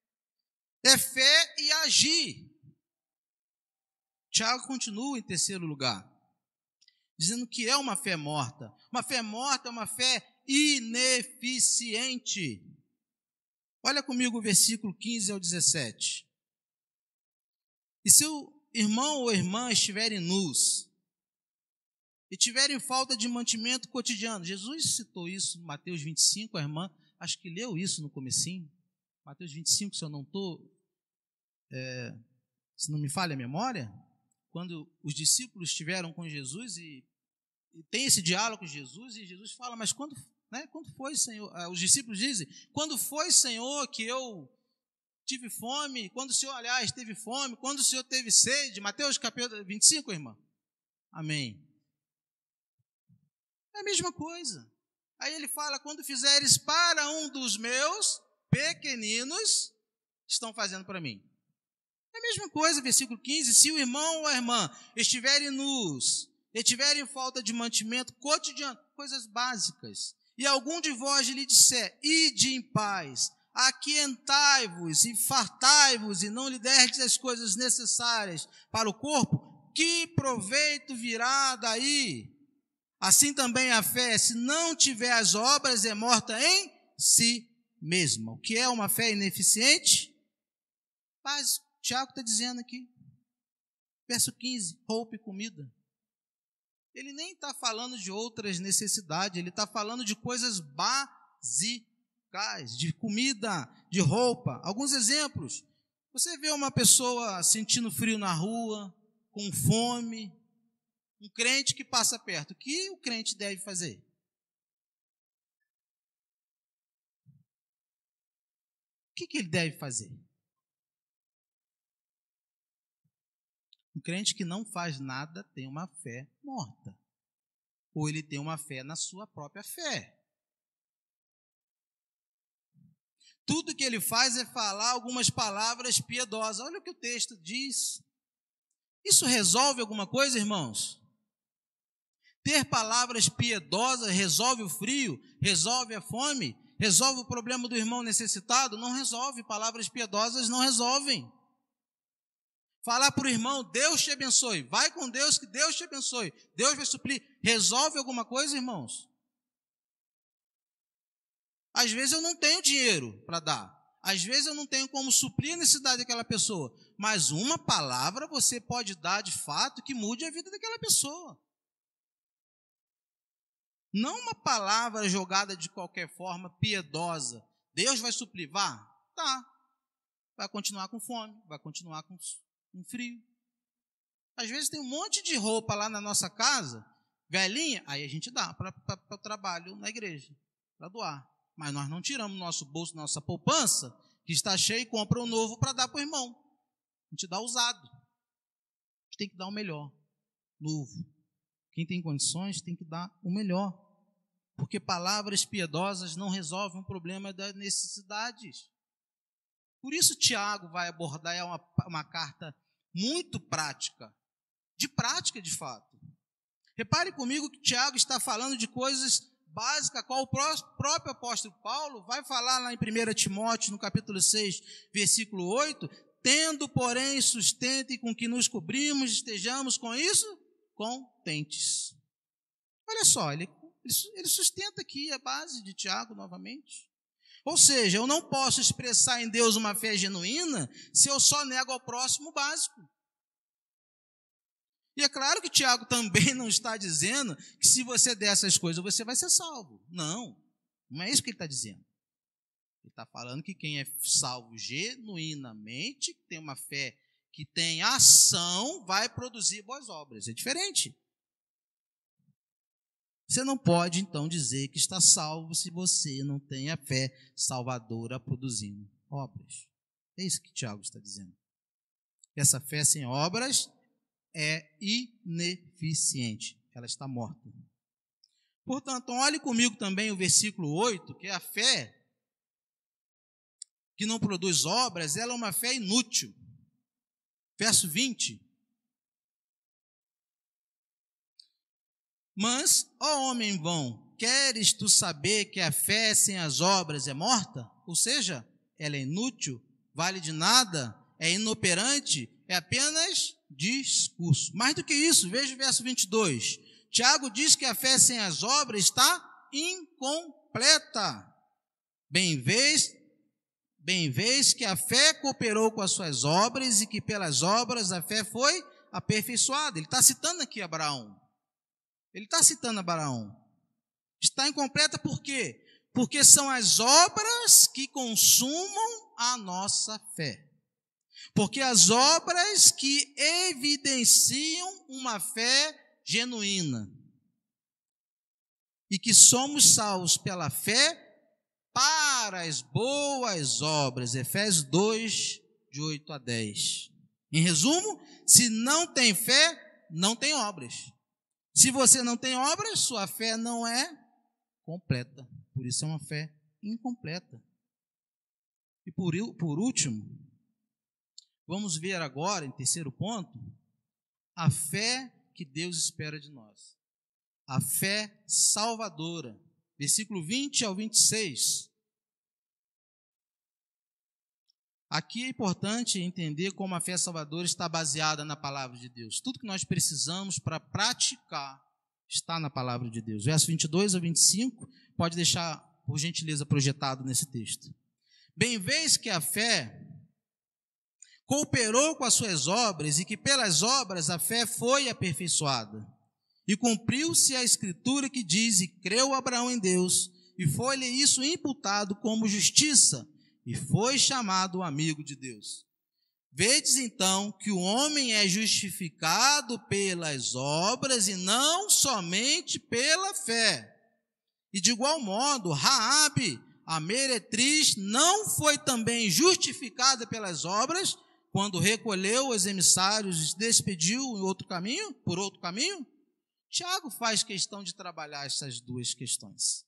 É fé e agir. Tiago continua em terceiro lugar, dizendo que é uma fé morta. Uma fé morta é uma fé ineficiente. Olha comigo o versículo 15 ao 17. E se o irmão ou irmã estiverem nus e tiverem falta de mantimento cotidiano, Jesus citou isso em Mateus 25, a irmã acho que leu isso no comecinho, Mateus 25, se eu não estou, se não me falha a memória, quando os discípulos estiveram com Jesus e tem esse diálogo com Jesus, e Jesus fala, mas quando foi, Senhor? Os discípulos dizem, quando foi, Senhor, que eu tive fome? Quando o Senhor, aliás, teve fome? Quando o Senhor teve sede? Mateus capítulo 25, irmã? Amém. É a mesma coisa. Aí ele fala, quando fizeres para um dos meus pequeninos, estão fazendo para mim. É a mesma coisa, versículo 15, se o irmão ou a irmã estiverem nus, e tiverem falta de mantimento cotidiano, coisas básicas, e algum de vós lhe disser, ide em paz, aquietai-vos e fartai-vos, e não lhe derdes as coisas necessárias para o corpo, que proveito virá daí? Assim também a fé, se não tiver as obras, é morta em si mesma. O que é uma fé ineficiente? Mas Tiago está dizendo aqui, verso 15, roupa e comida. Ele nem está falando de outras necessidades, ele está falando de coisas básicas, de comida, de roupa. Alguns exemplos. Você vê uma pessoa sentindo frio na rua, com fome, um crente que passa perto. O que o crente deve fazer? O que ele deve fazer? Um crente que não faz nada tem uma fé morta. Ou ele tem uma fé na sua própria fé. tudo que ele faz é falar algumas palavras piedosas. Olha o que o texto diz. Isso resolve alguma coisa, irmãos? Ter palavras piedosas resolve o frio, resolve a fome, resolve o problema do irmão necessitado? Não resolve, palavras piedosas não resolvem. Falar para o irmão, Deus te abençoe, vai com Deus que Deus te abençoe, Deus vai suprir, resolve alguma coisa, irmãos? Às vezes eu não tenho dinheiro para dar, às vezes eu não tenho como suprir a necessidade daquela pessoa, mas uma palavra você pode dar de fato que mude a vida daquela pessoa. Não uma palavra jogada de qualquer forma, piedosa. Deus vai suprir, vá? Tá. Vai continuar com fome, vai continuar com frio. Às vezes tem um monte de roupa lá na nossa casa, velhinha, aí a gente dá para o trabalho na igreja, para doar. Mas nós não tiramos nosso bolso, nossa poupança, que está cheia, e compra um novo para dar para o irmão. A gente dá usado. A gente tem que dar o melhor, novo. Quem tem condições tem que dar o melhor. Porque palavras piedosas não resolvem o problema das necessidades. Por isso Tiago vai abordar, é uma carta muito prática. De prática, de fato. Repare comigo que Tiago está falando de coisas básicas, qual o próprio apóstolo Paulo vai falar lá em 1 Timóteo, no capítulo 6, versículo 8, tendo, porém, sustento e com que nos cobrimos, estejamos com isso contentes. Olha só, ele sustenta aqui a base de Tiago novamente. Ou seja, eu não posso expressar em Deus uma fé genuína se eu só nego ao próximo o básico. E é claro que Tiago também não está dizendo que se você der essas coisas você vai ser salvo. Não é isso que ele está dizendo. Ele está falando que quem é salvo genuinamente, que tem uma fé que tem ação, vai produzir boas obras. É diferente. Você não pode, então, dizer que está salvo se você não tem a fé salvadora produzindo obras. É isso que Tiago está dizendo. Essa fé sem obras é ineficiente. Ela está morta. Portanto, olhe comigo também o versículo 8, que é a fé que não produz obras, ela é uma fé inútil. Verso 20. Mas, ó homem vão, queres tu saber que a fé sem as obras é morta? Ou seja, ela é inútil, vale de nada, é inoperante, é apenas discurso. Mais do que isso, veja o verso 22. Tiago diz que a fé sem as obras está incompleta. Bem vês que a fé cooperou com as suas obras e que pelas obras a fé foi aperfeiçoada. Ele está citando aqui Abraão. Está incompleta por quê? Porque são as obras que consumam a nossa fé. Porque as obras que evidenciam uma fé genuína. E que somos salvos pela fé para as boas obras. Efésios 2, de 8 a 10. Em resumo, se não tem fé, não tem obras. Se você não tem obras, sua fé não é completa. Por isso é uma fé incompleta. E por último, vamos ver agora, em terceiro ponto, a fé que Deus espera de nós. A fé salvadora. Versículo 20 ao 26. Aqui é importante entender como a fé salvadora está baseada na palavra de Deus. Tudo que nós precisamos para praticar está na palavra de Deus. Verso 22 ao 25, pode deixar, por gentileza, projetado nesse texto. Bem vês que a fé cooperou com as suas obras e que pelas obras a fé foi aperfeiçoada. E cumpriu-se a escritura que diz, e creu Abraão em Deus, e foi-lhe isso imputado como justiça, e foi chamado amigo de Deus. Vedes então que o homem é justificado pelas obras e não somente pela fé. E de igual modo, Raabe, a meretriz, não foi também justificada pelas obras, quando recolheu os emissários e se despediu por outro caminho? Tiago faz questão de trabalhar essas duas questões.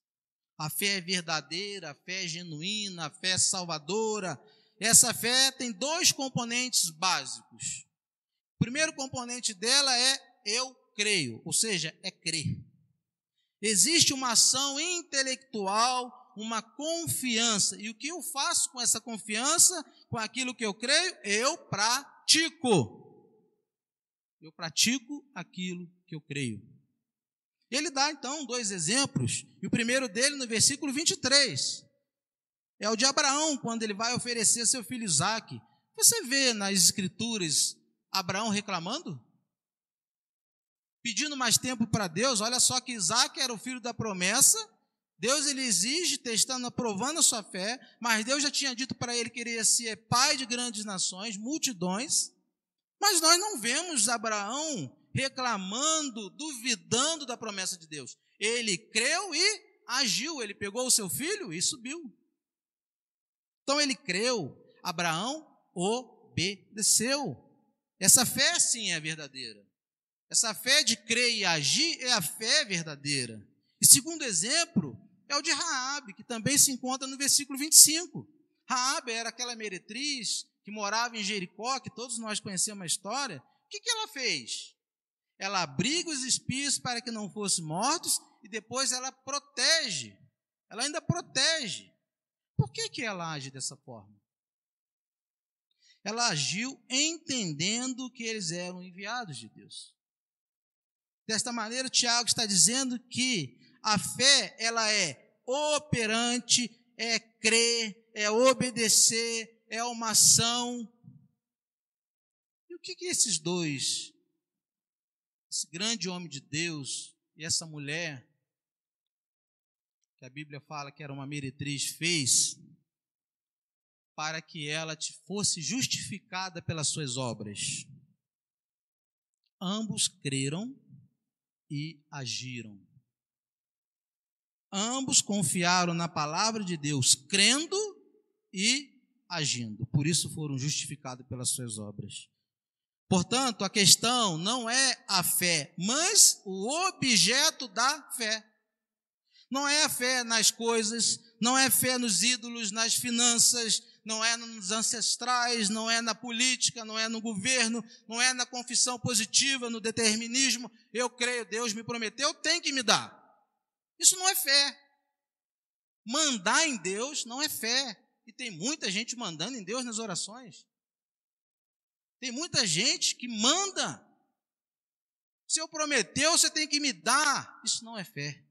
A fé é verdadeira, a fé é genuína, a fé é salvadora. Essa fé tem dois componentes básicos. O primeiro componente dela é eu creio, ou seja, é crer. Existe uma ação intelectual, uma confiança. E o que eu faço com essa confiança, com aquilo que eu creio? Eu pratico. Eu pratico aquilo que eu creio. Ele dá, então, dois exemplos. E o primeiro dele, no versículo 23, é o de Abraão, quando ele vai oferecer seu filho Isaque. Você vê nas Escrituras Abraão reclamando? Pedindo mais tempo para Deus. Olha só que Isaque era o filho da promessa. Deus ele exige, testando, aprovando a sua fé. Mas Deus já tinha dito para ele que ele ia ser pai de grandes nações, multidões. Mas nós não vemos Abraão reclamando, duvidando da promessa de Deus. Ele creu e agiu. Ele pegou o seu filho e subiu. Então ele creu. Abraão obedeceu. Essa fé sim é verdadeira. Essa fé de crer e agir é a fé verdadeira. E segundo exemplo é o de Raabe, que também se encontra no versículo 25. Raabe era aquela meretriz que morava em Jericó, que todos nós conhecemos a história. O que ela fez? Ela abriga os espias para que não fossem mortos e depois ela protege. Ela ainda protege. Por que ela age dessa forma? Ela agiu entendendo que eles eram enviados de Deus. Desta maneira, Tiago está dizendo que a fé, ela é operante, é crer, é obedecer, é uma ação. E o que esses dois, esse grande homem de Deus e essa mulher, que a Bíblia fala que era uma meretriz, fez para que ela fosse justificada pelas suas obras? Ambos creram e agiram. Ambos confiaram na palavra de Deus, crendo e agindo. Por isso foram justificados pelas suas obras. Portanto, a questão não é a fé, mas o objeto da fé. Não é a fé nas coisas, não é fé nos ídolos, nas finanças, não é nos ancestrais, não é na política, não é no governo, não é na confissão positiva, no determinismo. Eu creio, Deus me prometeu, tem que me dar. Isso não é fé. Mandar em Deus não é fé. E tem muita gente mandando em Deus nas orações. Tem muita gente que manda. Se eu prometeu, você tem que me dar. Isso não é fé.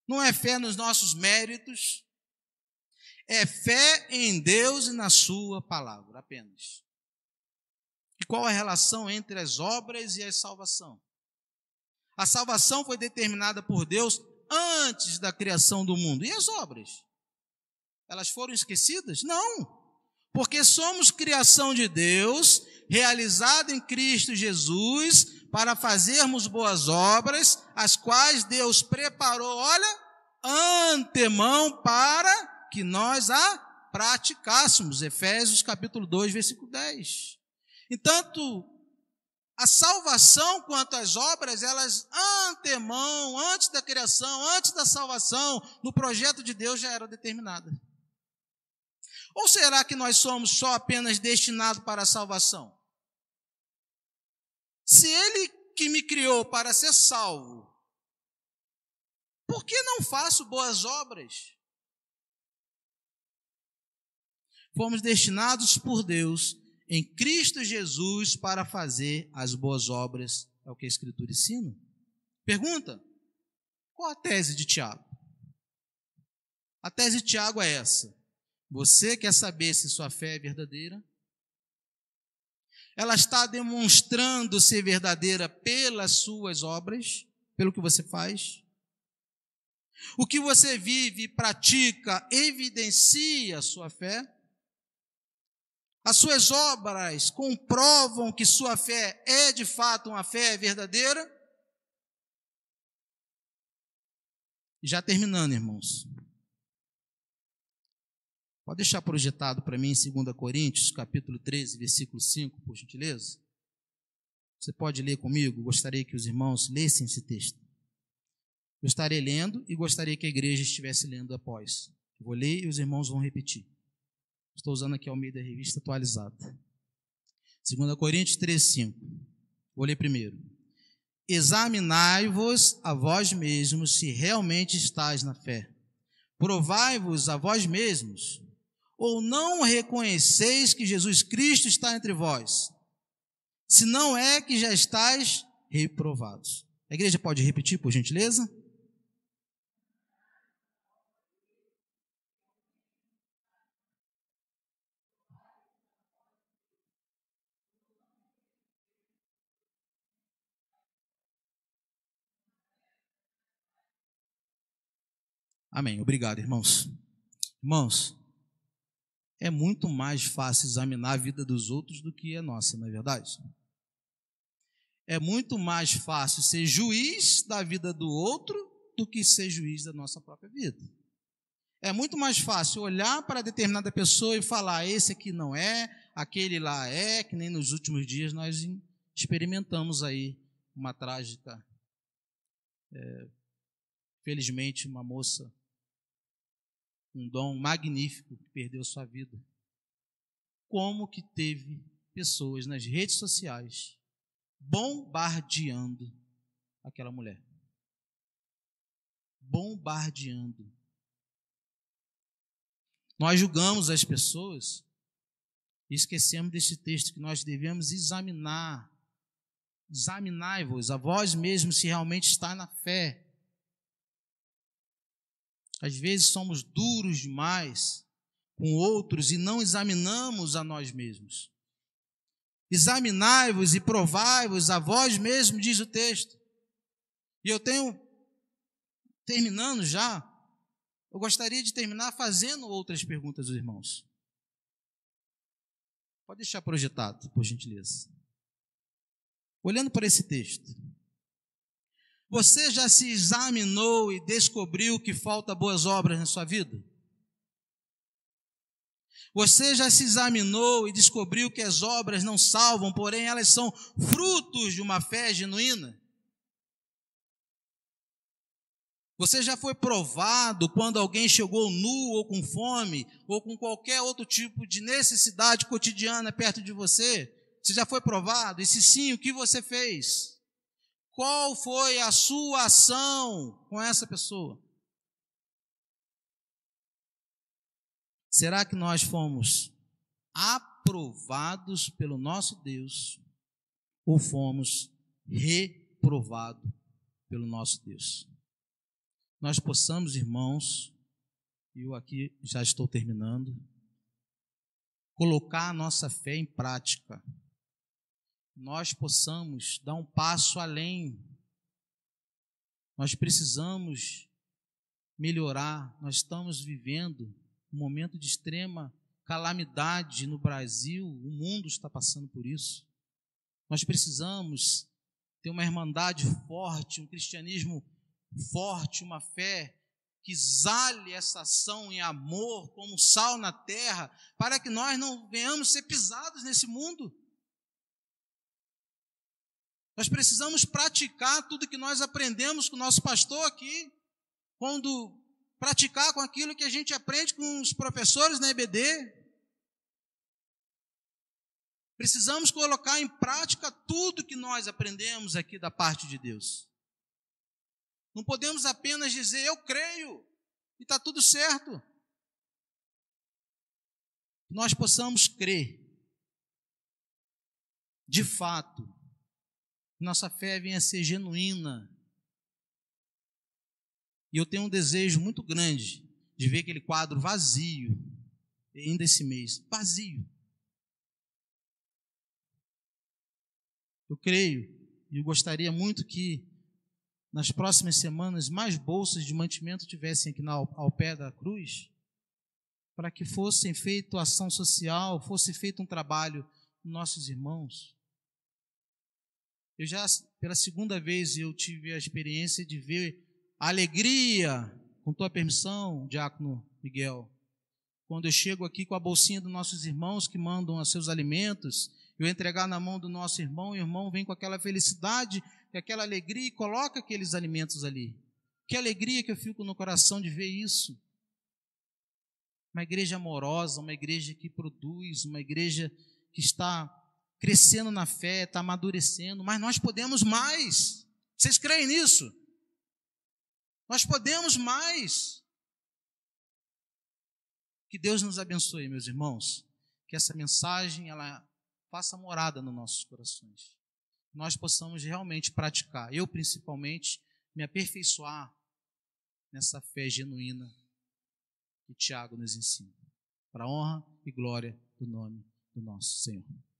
Não é fé nos nossos méritos. É fé em Deus e na sua palavra, apenas. E qual a relação entre as obras e a salvação? A salvação foi determinada por Deus antes da criação do mundo. E as obras? Elas foram esquecidas? Não. Porque somos criação de Deus, realizada em Cristo Jesus, para fazermos boas obras, as quais Deus preparou, olha, antemão para que nós a praticássemos. Efésios capítulo 2, versículo 10. Entanto, a salvação quanto às obras, elas antemão, antes da criação, antes da salvação, no projeto de Deus já era determinada. Ou será que nós somos só apenas destinados para a salvação? Se Ele que me criou para ser salvo, por que não faço boas obras? Fomos destinados por Deus em Cristo Jesus para fazer as boas obras, é o que a Escritura ensina. Pergunta, qual a tese de Tiago? A tese de Tiago é essa. Você quer saber se sua fé é verdadeira? Ela está demonstrando ser verdadeira pelas suas obras, pelo que você faz? O que você vive e pratica evidencia a sua fé? As suas obras comprovam que sua fé é de fato uma fé verdadeira? Já terminando, irmãos. Pode deixar projetado para mim em 2 Coríntios, capítulo 13, versículo 5, por gentileza? Você pode ler comigo? Gostaria que os irmãos lessem esse texto. Eu estarei lendo e gostaria que a igreja estivesse lendo após. Eu vou ler e os irmãos vão repetir. Estou usando aqui ao meio da revista atualizada. 2 Coríntios 3:5. Vou ler primeiro. Examinai-vos a vós mesmos se realmente estáis na fé. Provai-vos a vós mesmos. Ou não reconheceis que Jesus Cristo está entre vós? Se não é que já estáis reprovados. A igreja pode repetir, por gentileza? Amém. Obrigado, irmãos. Irmãos, é muito mais fácil examinar a vida dos outros do que a nossa, não é verdade? É muito mais fácil ser juiz da vida do outro do que ser juiz da nossa própria vida. É muito mais fácil olhar para determinada pessoa e falar, esse aqui não é, aquele lá é, que nem nos últimos dias nós experimentamos aí uma trágica, felizmente uma moça, um dom magnífico que perdeu sua vida. Como que teve pessoas nas redes sociais bombardeando aquela mulher. Bombardeando. Nós julgamos as pessoas e esquecemos desse texto que nós devemos examinar. Examinai-vos a vós mesmos se realmente está na fé. Às vezes somos duros demais com outros e não examinamos a nós mesmos. Examinai-vos e provai-vos a vós mesmos, diz o texto. E eu tenho, terminando já, eu gostaria de terminar fazendo outras perguntas aos irmãos. Pode deixar projetado, por gentileza. Olhando para esse texto, você já se examinou e descobriu que falta boas obras na sua vida? Você já se examinou e descobriu que as obras não salvam, porém elas são frutos de uma fé genuína? Você já foi provado quando alguém chegou nu ou com fome, ou com qualquer outro tipo de necessidade cotidiana perto de você? Você já foi provado? E se sim, o que você fez? Qual foi a sua ação com essa pessoa? Será que nós fomos aprovados pelo nosso Deus ou fomos reprovados pelo nosso Deus? Nós possamos, irmãos, e eu aqui já estou terminando, colocar a nossa fé em prática. Nós possamos dar um passo além. Nós precisamos melhorar. Nós estamos vivendo um momento de extrema calamidade no Brasil. O mundo está passando por isso. Nós precisamos ter uma irmandade forte, um cristianismo forte, uma fé que exale essa ação em amor como sal na terra, para que nós não venhamos ser pisados nesse mundo. Nós precisamos praticar tudo que nós aprendemos com o nosso pastor aqui, quando praticar com aquilo que a gente aprende com os professores na EBD. Precisamos colocar em prática tudo que nós aprendemos aqui da parte de Deus. Não podemos apenas dizer, eu creio, e está tudo certo. Nós possamos crer, de fato, que nossa fé venha a ser genuína. E eu tenho um desejo muito grande de ver aquele quadro vazio, ainda esse mês, vazio. Eu creio, e eu gostaria muito que nas próximas semanas mais bolsas de mantimento tivessem aqui ao pé da cruz, para que fossem feita ação social, fosse feito um trabalho com nossos irmãos. Eu já, pela segunda vez, eu tive a experiência de ver a alegria, com tua permissão, Diácono Miguel, quando eu chego aqui com a bolsinha dos nossos irmãos que mandam os seus alimentos, eu entregar na mão do nosso irmão, e o irmão vem com aquela felicidade e aquela alegria e coloca aqueles alimentos ali. Que alegria que eu fico no coração de ver isso. Uma igreja amorosa, uma igreja que produz, uma igreja que está crescendo na fé, está amadurecendo, mas nós podemos mais. Vocês creem nisso? Nós podemos mais. Que Deus nos abençoe, meus irmãos. Que essa mensagem ela faça morada nos nossos corações. Nós possamos realmente praticar, eu principalmente, me aperfeiçoar nessa fé genuína que Tiago nos ensina. Para a honra e glória do nome do nosso Senhor.